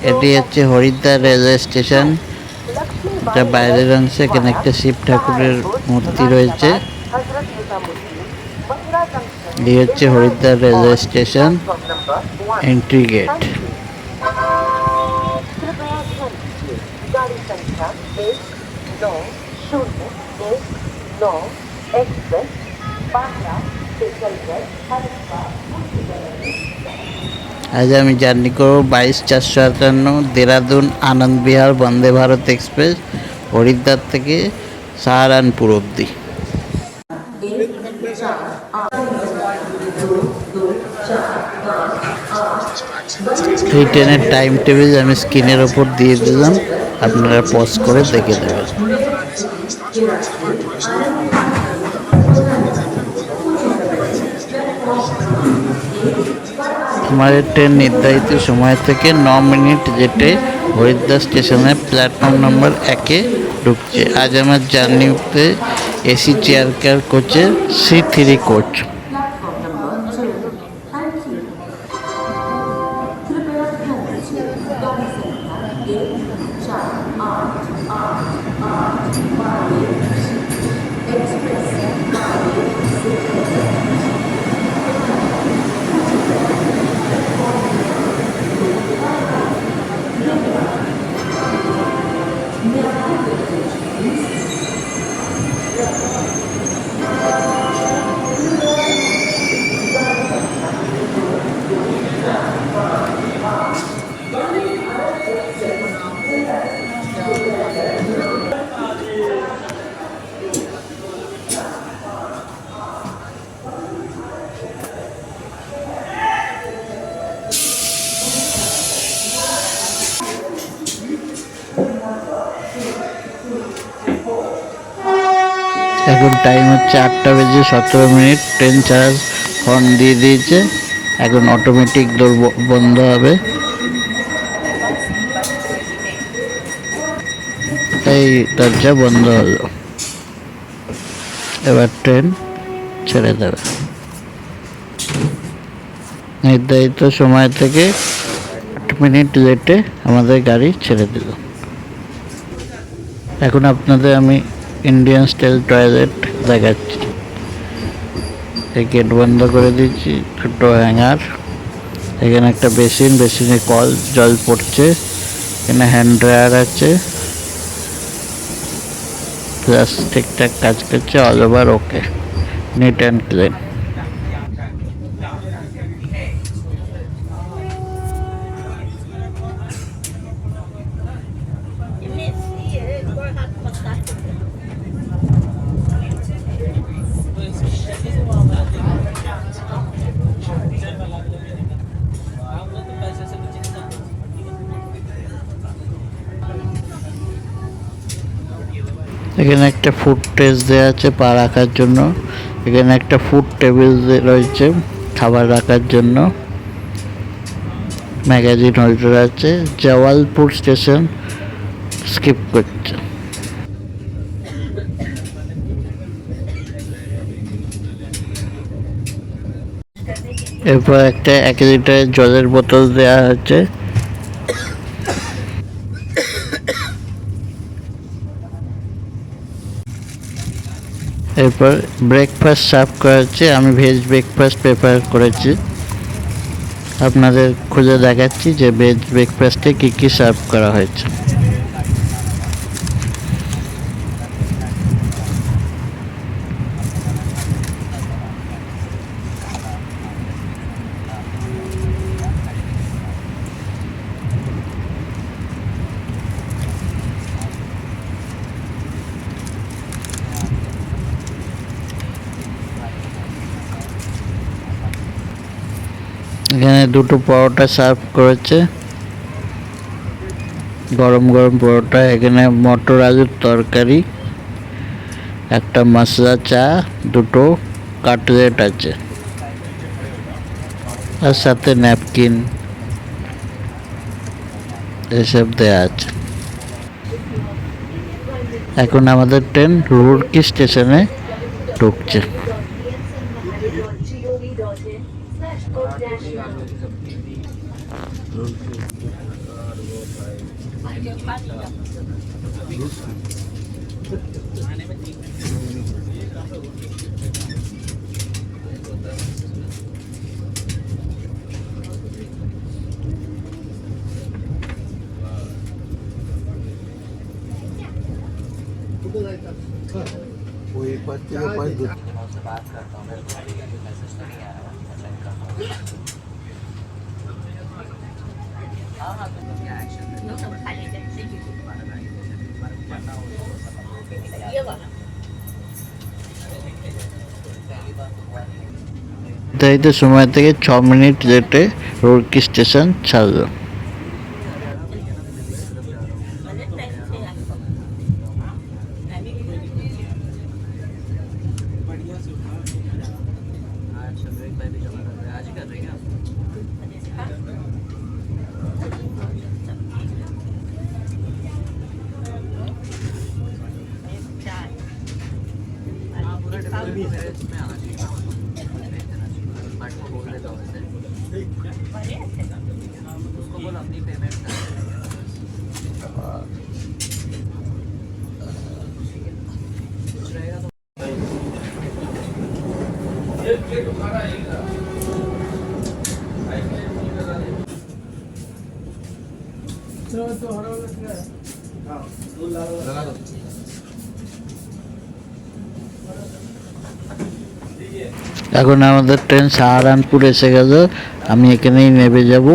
এটি হচ্ছে Haridwar railway station. এটা বাইরের অংশে এখানে একটা শিব ঠাকুরের মূর্তি রয়েছে। এই হচ্ছে Haridwar railway station entry gate. আজ আমি জার্নি করব 22-458 দেরাদুন আনন্দ বিহার বন্দে ভারত এক্সপ্রেস হরিদ্বার থেকে সাহারানপুর অবধি। এই ট্রেনের টাইম টেবিল আমি স্ক্রিনের ওপর দিয়ে দিলাম, আপনারা পজ করে দেখে দেবেন। हमारे ट्रेन निर्धारित समय থেকে 9 মিনিট যেতে হরিদ্বার স্টেশনে প্ল্যাটফর্ম নম্বর 1-এ ঢুকছে। আজ আমার জার্নিতে এসি চেয়ার কার কোচের C3 কোচ। এখন টাইম হচ্ছে 8:17। ট্রেন ছাড়ার হর্ন দিয়ে দিয়েছে। এখন অটোমেটিক ডোর বন্ধ হবে। এই দরজা বন্ধ হলো, এবার ট্রেন ছেড়ে দেবে। নির্ধারিত সময় থেকে 8 মিনিট লেটে আমাদের গাড়ি ছেড়ে দিল। এখন আপনাদের আমি ইন্ডিয়ান স্টাইল টয়লেট দেখাচ্ছি। এই গেট বন্ধ করে দিচ্ছি। ছোটো হ্যাঙ্গার, এখানে একটা বেসিনে কল জল পড়ছে। এখানে হ্যান্ড ড্রায়ার আছে, প্লাস ঠিকঠাক কাজ করছে। All over okay, neat and clean. এখানে একটা ফুড টেস্ট দেওয়া আছে পা রাখার জন্য। এখানে একটা ফুড টেবিল রয়েছে খাবার রাখার জন্য। ম্যাগাজিন হোল্ডার আছে। জওয়ালপুর স্টেশন স্কিপ করছে। এরপর একটা 1 লিটারের জলের বোতল দেওয়া হচ্ছে। এরপর ব্রেকফাস্ট সার্ভ করা হচ্ছে। আমি ভেজ ব্রেকফাস্ট প্রেফার করেছি। আপনাদের খুঁজে দেখাচ্ছি যে ভেজ ব্রেকফাস্টে কী কী সার্ভ করা হয়েছে। এখানে দুটো পরোটা সার্ভ করেছে, গরম গরম পরোটা। এখানে মটর আলুর তরকারি, একটা মশলা চা, দুটো কাটলেট আছে, আর সাথে ন্যাপকিন এসব দেওয়া আছে। এখন আমাদের ট্রেন রুড়কি স্টেশনে ঢুকছে। वो एक बात के लिए पाँच दूध उनसे बात करता हूँ, मेरे को अभी मैसेज तो नहीं आया, मैं चेक करता हूँ। हाँ हाँ, तो क्या एक्शन है? तुम्हारा भाई तुम्हारे को पढ़ना हो तो सब हम लोग भी निकल आते हैं। पहली बार तो हुआ नहीं। নির্ধারিত সময় থেকে 6 মিনিট লেটে রুরকি স্টেশন ছাড়লো। अच्छा, ब्रेक भाई भी जमा कर रहे हैं, आज ही कर रहे हैं क्या? हाँ, पूरा डिलीवरी भी मेरे इसमें आना चाहिए ना, भेज देना चाहिए। बट को बोल देता हूँ वैसे, उसको बोल अपनी पेमेंट कर देगा। कुछ रहेगा तो लगा दो এখন আমাদের ট্রেন সাহারানপুর এসে গেল, আমি এখানেই নেমে যাব।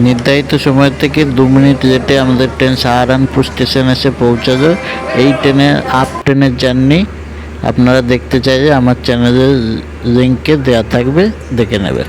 নির্ধারিত সময় থেকে 2 মিনিট লেটে আমাদের ট্রেন সাহারানপুর স্টেশন এসে পৌঁছালো। এই ট্রেনের আপ ট্রেনের জার্নি আপনারা দেখতে চাইলে আমার চ্যানেলের লিঙ্কে দেওয়া থাকবে, দেখে নেবেন।